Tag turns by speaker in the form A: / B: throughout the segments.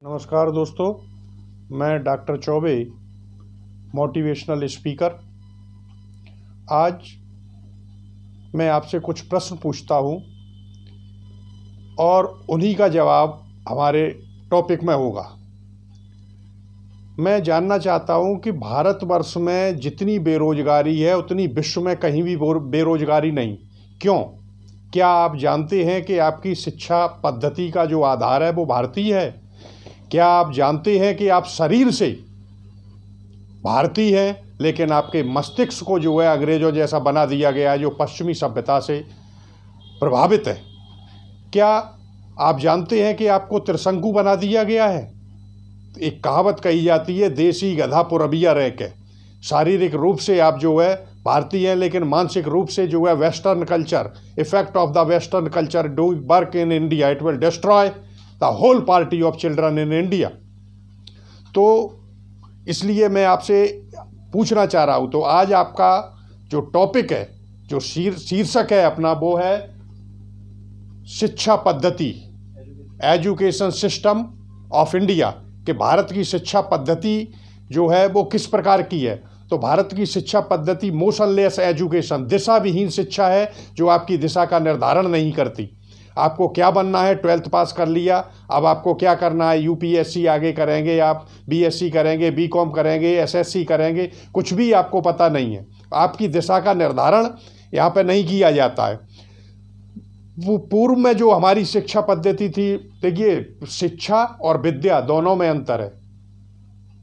A: नमस्कार दोस्तों, मैं डॉक्टर चौबे, मोटिवेशनल स्पीकर। आज मैं आपसे कुछ प्रश्न पूछता हूँ और उन्हीं का जवाब हमारे टॉपिक में होगा। मैं जानना चाहता हूँ कि भारतवर्ष में जितनी बेरोजगारी है उतनी विश्व में कहीं भी बेरोजगारी नहीं। क्यों? क्या आप जानते हैं कि आपकी शिक्षा पद्धति का जो आधार है वो भारतीय है? क्या आप जानते हैं कि आप शरीर से भारतीय हैं, लेकिन आपके मस्तिष्क को जो है अंग्रेजों जैसा बना दिया गया है, जो पश्चिमी सभ्यता से प्रभावित है? क्या आप जानते हैं कि आपको त्रिशंकु बना दिया गया है? एक कहावत कही जाती है, देसी गधा पुरबिया रह के। शारीरिक रूप से आप जो है भारतीय हैं, लेकिन मानसिक रूप से जो है western culture, effect of the western culture do work in India, it will destroy the whole party of children in India. तो इसलिए मैं आपसे पूछना चाह रहा हूँ, तो आज आपका जो टॉपिक है, जो शीर्षक है अपना, वो है शिक्षा पद्धति, एजुकेशन सिस्टम ऑफ इंडिया, कि भारत की शिक्षा पद्धति जो है वो किस प्रकार की है। तो भारत की शिक्षा पद्धति मोशनलेस एजुकेशन, दिशा विहीन शिक्षा है, जो आपकी दिशा का निर्धारण नहीं करती। आपको क्या बनना है, 12th पास कर लिया, अब आपको क्या करना है, यूपीएससी आगे करेंगे, आप बीएससी करेंगे, बीकॉम करेंगे, एसएससी करेंगे, कुछ भी आपको पता नहीं है। आपकी दिशा का निर्धारण यहाँ पे नहीं किया जाता है। वो पूर्व में जो हमारी शिक्षा पद्धति थी, देखिए, शिक्षा और विद्या दोनों में अंतर है।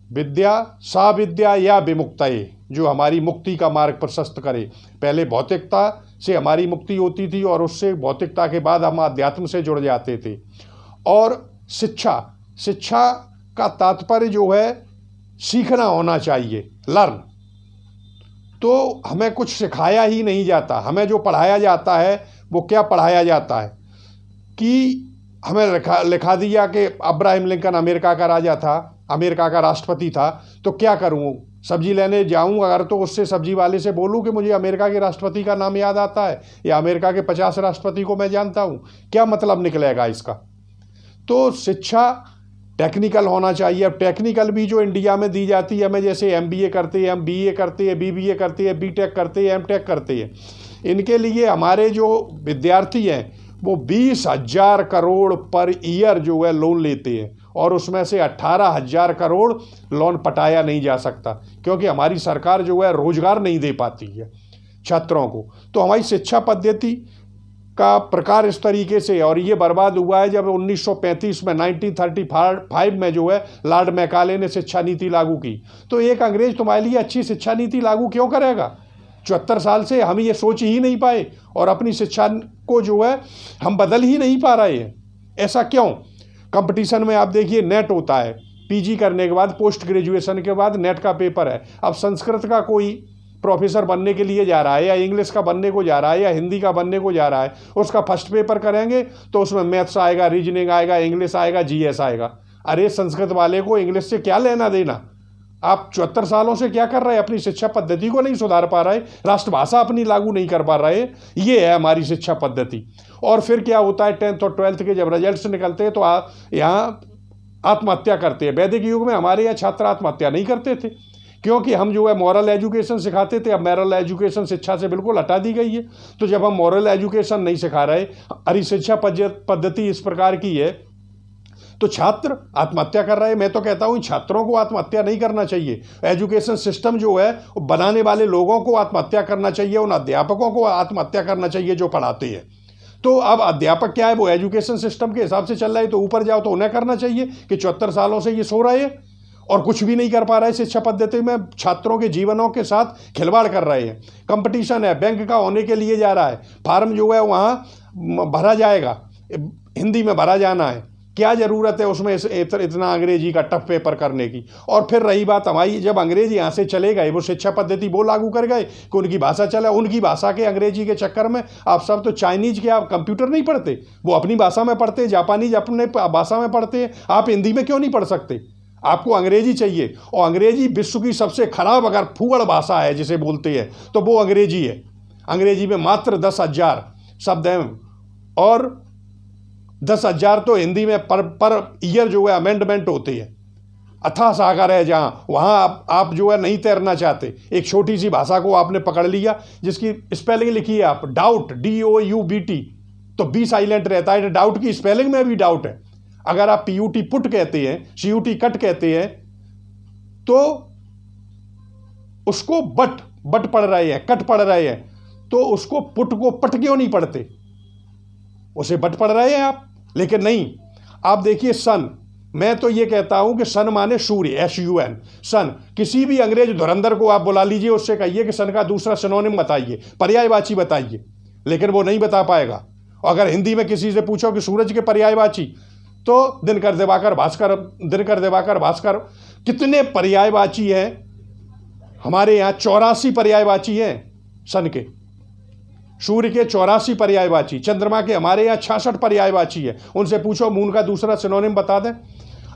A: विद्या सा विद्या या विमुक्तये, जो हमारी मुक्ति का मार्ग प्रशस्त करे। पहले भौतिकता से हमारी मुक्ति होती थी और उससे भौतिकता के बाद हम अध्यात्म से जुड़ जाते थे। और शिक्षा का तात्पर्य जो है सीखना होना चाहिए, लर्न। तो हमें कुछ सिखाया ही नहीं जाता। हमें जो पढ़ाया जाता है वो क्या पढ़ाया जाता है कि हमें लिखा दिया कि अब्राहम लिंकन अमेरिका का राजा था, अमेरिका का राष्ट्रपति था, तो क्या करूं, सब्जी लेने जाऊं अगर, तो उससे सब्जी वाले से बोलूं कि मुझे अमेरिका के राष्ट्रपति का नाम याद आता है या अमेरिका के 50 राष्ट्रपति को मैं जानता हूं, क्या मतलब निकलेगा इसका? तो शिक्षा टेक्निकल होना चाहिए। अब टेक्निकल भी जो इंडिया में दी जाती है, हमें जैसे एमबीए करते हैं, हम बीए करते हैं, बीबीए करते हैं, बीटेक करते हैं, एमटेक करते हैं, इनके लिए हमारे जो विद्यार्थी हैं वो 20,000 करोड़ पर ईयर जो है लोन लेते हैं, और उसमें से 18,000 करोड़ लोन पटाया नहीं जा सकता, क्योंकि हमारी सरकार जो है रोजगार नहीं दे पाती है छात्रों को। तो हमारी शिक्षा पद्धति का प्रकार इस तरीके से, और ये बर्बाद हुआ है जब 1935 में 1935 में जो है लॉर्ड मैकाले ने शिक्षा नीति लागू की। तो एक अंग्रेज तुम्हारे लिए अच्छी शिक्षा नीति लागू क्यों करेगा? 74 साल से हम ये सोच ही नहीं पाए और अपनी शिक्षा को जो है हम बदल ही नहीं पा रहे हैं। ऐसा क्यों? कंपटीशन में आप देखिए, नेट होता है, पीजी करने के बाद, पोस्ट ग्रेजुएशन के बाद नेट का पेपर है। अब संस्कृत का कोई प्रोफेसर बनने के लिए जा रहा है, या इंग्लिश का बनने को जा रहा है, या हिंदी का बनने को जा रहा है, उसका फर्स्ट पेपर करेंगे तो उसमें मैथ्स आएगा, रीजनिंग आएगा, इंग्लिश आएगा, जीएस आएगा। अरे संस्कृत वाले को इंग्लिश से क्या लेना देना? आप 74 सालों से क्या कर रहे हैं? अपनी शिक्षा पद्धति को नहीं सुधार पा रहे, राष्ट्रभाषा अपनी लागू नहीं कर पा रहे। ये है हमारी शिक्षा पद्धति। और फिर क्या होता है, 10th और 12th के जब रिजल्ट्स निकलते हैं तो यहाँ आत्महत्या करते हैं। वैदिक युग में हमारे यहाँ छात्र आत्महत्या नहीं करते थे, क्योंकि हम जो है मॉरल एजुकेशन सिखाते थे। अब मॉरल एजुकेशन शिक्षा से बिल्कुल हटा दी गई है। तो जब हम मॉरल एजुकेशन नहीं सिखा रहे, हमारी शिक्षा पद्धति इस प्रकार की है, तो छात्र आत्महत्या कर रहे हैं। मैं तो कहता हूं छात्रों को आत्महत्या नहीं करना चाहिए। एजुकेशन सिस्टम जो है वो बनाने वाले लोगों को आत्महत्या करना चाहिए, उन अध्यापकों को आत्महत्या करना चाहिए जो पढ़ाते हैं। तो अब अध्यापक क्या है, वो एजुकेशन सिस्टम के हिसाब से चल रहा है, तो ऊपर जाओ तो उन्हें करना चाहिए कि 74 सालों से ये सो रहे हैं और कुछ भी नहीं कर पा रहे। शिक्षा पद्धति में छात्रों के जीवनों के साथ खिलवाड़ कर रहे हैं। कंपटीशन है, बैंक का होने के लिए जा रहा है, फार्म जो है वहाँ भरा जाएगा, हिंदी में भरा जाना है। क्या ज़रूरत है उसमें इतना अंग्रेजी का टफ पेपर करने की? और फिर रही बात हमारी, जब अंग्रेज यहाँ से चले गए, वो शिक्षा पद्धति वो लागू कर गए कि उनकी भाषा चला, उनकी भाषा के अंग्रेजी के चक्कर में आप सब तो चाइनीज के, आप कंप्यूटर नहीं पढ़ते, वो अपनी भाषा में पढ़ते, जापानीज अपने भाषा में पढ़ते हैं। आप हिंदी में क्यों नहीं पढ़ सकते? आपको अंग्रेजी चाहिए, और अंग्रेजी विश्व की सबसे खराब अगर फूहड़ भाषा है जिसे बोलते हैं तो वो अंग्रेजी है। अंग्रेजी में मात्र 10,000 शब्द हैं, और 10,000 तो हिंदी में पर ईयर जो है अमेंडमेंट होते हैं। अथाह सागर है जहाँ, वहाँ आप जो है नहीं तैरना चाहते। एक छोटी सी भाषा को आपने पकड़ लिया जिसकी स्पेलिंग लिखी है आप डाउट, DOUBT, तो बी साइलेंट रहता है। डाउट की स्पेलिंग में भी डाउट है। अगर आप PUT पुट कहते हैं, CUT कट कहते हैं, तो उसको बट पढ़ रहे हैं, कट पढ़ रहे हैं, तो उसको पुट को पट क्यों नहीं पढ़ते? उसे बट पढ़ रहे हैं आप। लेकिन नहीं, आप देखिए सन, मैं तो ये कहता हूं कि सन माने सूर्य, SUN, सन। किसी भी अंग्रेज धुरंधर को आप बुला लीजिए, उससे कहिए कि सन का दूसरा सिनोनिम बताइए, पर्यायवाची बताइए, लेकिन वो नहीं बता पाएगा। और अगर हिंदी में किसी से पूछो कि सूरज के पर्यायवाची, तो दिनकर दिवाकर भास्कर, कितने पर्यायवाची हैं हमारे यहाँ? 84 पर्यायवाची हैं सन के। सूर्य के 84 पर्यायवाची, चंद्रमा के हमारे यहाँ 66 पर्यायवाची है। उनसे पूछो मून का दूसरा सिनोनिम बता दें।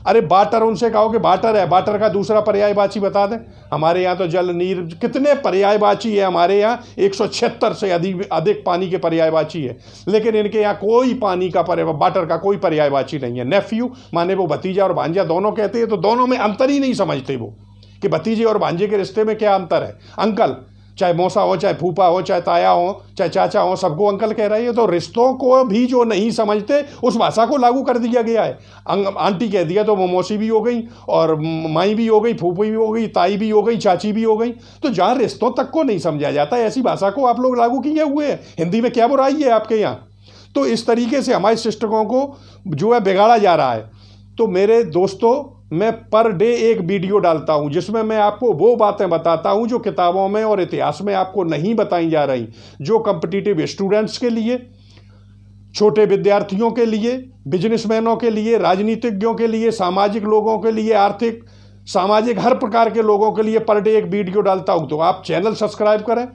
A: अरे वाटर, उनसे कहो कि वाटर है, वाटर का दूसरा पर्यायवाची बता दें। हमारे यहाँ तो जल, नीर, कितने पर्यायवाची है हमारे यहाँ, 176 से अधिक पानी के पर्यायवाची है। लेकिन इनके यहाँ कोई पानी का वाटर का कोई पर्यायवाची नहीं है। नेफ्यू माने वो भतीजा और भांजा दोनों कहते हैं, तो दोनों में अंतर ही नहीं समझते वो कि भतीजे और भांजे के रिश्ते में क्या अंतर है। अंकल, चाहे मौसा हो, चाहे फूफा हो, चाहे ताया हो, चाहे चाचा हो, सबको अंकल कह रही है। तो रिश्तों को भी जो नहीं समझते उस भाषा को लागू कर दिया गया है। आंटी कह दिया तो वो मौसी भी हो गई, और माई भी हो गई, फूफी भी हो गई, ताई भी हो गई, चाची भी हो गई। तो जहाँ रिश्तों तक को नहीं समझा जाता, ऐसी भाषा को आप लोग लागू किए हुए हैं। हिंदी में क्या बुराई है आपके यहाँ? तो इस तरीके से हमारे शिक्षकों को जो है बिगाड़ा जा रहा है। तो मेरे दोस्तों, मैं पर डे एक वीडियो डालता हूं जिसमें मैं आपको वो बातें बताता हूं जो किताबों में और इतिहास में आपको नहीं बताई जा रही, जो कॉम्पिटिटिव स्टूडेंट्स के लिए, छोटे विद्यार्थियों के लिए, बिजनेसमैनों के लिए, राजनीतिज्ञों के लिए, सामाजिक लोगों के लिए, आर्थिक सामाजिक हर प्रकार के लोगों के लिए पर डे एक वीडियो डालता हूं। तो आप चैनल सब्सक्राइब करें,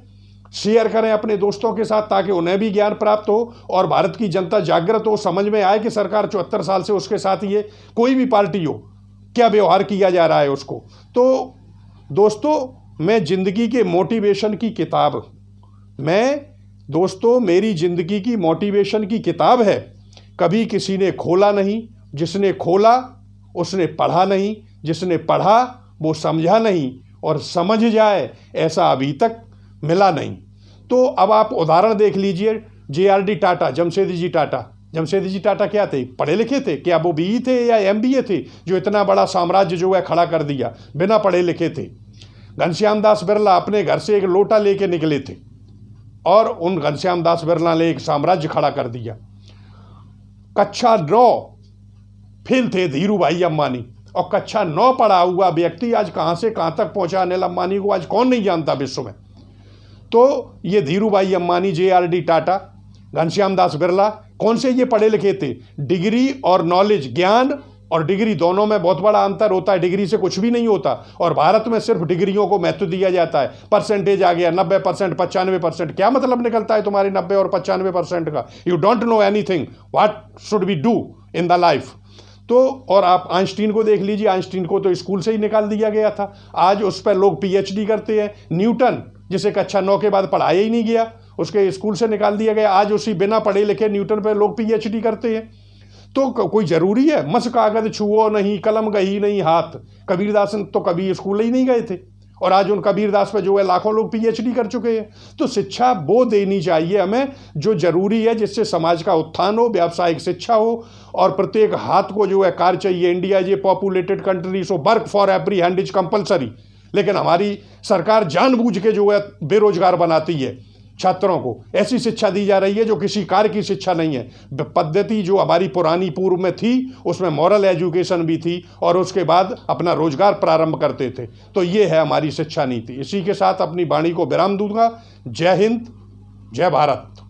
A: शेयर करें अपने दोस्तों के साथ, ताकि उन्हें भी ज्ञान प्राप्त हो और भारत की जनता जागृत हो, समझ में आए कि सरकार 74 साल से उसके साथ ये कोई भी पार्टी हो, क्या व्यवहार किया जा रहा है उसको। तो दोस्तों, मैं जिंदगी के मोटिवेशन की किताब, मेरी जिंदगी की मोटिवेशन की किताब है। कभी किसी ने खोला नहीं, जिसने खोला उसने पढ़ा नहीं, जिसने पढ़ा वो समझा नहीं, और समझ जाए ऐसा अभी तक मिला नहीं। तो अब आप उदाहरण देख लीजिए, JRD टाटा, जमशेदजी टाटा क्या थे? पढ़े लिखे थे? क्या वो BE थे या MBA थे, जो इतना बड़ा साम्राज्य जो है खड़ा कर दिया? बिना पढ़े लिखे थे। घनश्याम दास बिरला अपने घर से एक लोटा लेके निकले थे, और उन घनश्याम दास बिरला ने एक साम्राज्य खड़ा कर दिया। कक्षा 9 फेल थे धीरू भाई अंबानी, और कक्षा 9 पढ़ा हुआ व्यक्ति आज कहाँ से कहाँ तक पहुँचा अनिल अंबानी को आज कौन नहीं जानता विश्व में। तो ये धीरू भाई अंबानी, JRD टाटा, घनश्याम दास बिरला, कौन से ये पढ़े लिखे थे? डिग्री और नॉलेज, ज्ञान और डिग्री दोनों में बहुत बड़ा अंतर होता है। डिग्री से कुछ भी नहीं होता, और भारत में सिर्फ डिग्रियों को महत्व दिया जाता है। परसेंटेज आ गया 90%, 95%। क्या मतलब निकलता है तुम्हारी 90 और 95% का? You don't know anything, what should we do in the life. तो और आप आइंस्टीन को देख लीजिए, आइंस्टीन को तो स्कूल से ही निकाल दिया गया था, आज उस पर लोग PhD करते हैं। न्यूटन, जिसे कक्षा 9 के बाद पढ़ाया ही नहीं गया, उसके स्कूल से निकाल दिया गया, आज उसी बिना पढ़े लिखे न्यूटन पर लोग PhD करते हैं। तो कोई ज़रूरी है? मस कागज छुओ नहीं, कलम गही नहीं हाथ। कबीरदास तो कभी स्कूल ही नहीं गए थे, और आज उन कबीरदास पे जो है लाखों लोग PhD कर चुके हैं। तो शिक्षा वो देनी चाहिए हमें जो जरूरी है, जिससे समाज का उत्थान हो, व्यावसायिक शिक्षा हो, और प्रत्येक हाथ को जो है कार्य चाहिए। इंडिया ये populated country, so work for every hand is compulsory. लेकिन हमारी सरकार जानबूझ के जो है बेरोजगार बनाती है छात्रों को। ऐसी शिक्षा दी जा रही है जो किसी कार्य की शिक्षा नहीं है। पद्धति जो हमारी पुरानी पूर्व में थी, उसमें मॉरल एजुकेशन भी थी, और उसके बाद अपना रोजगार प्रारंभ करते थे। तो ये है हमारी शिक्षा नीति। इसी के साथ अपनी वाणी को विराम दूंगा। जय हिंद, जय भारत।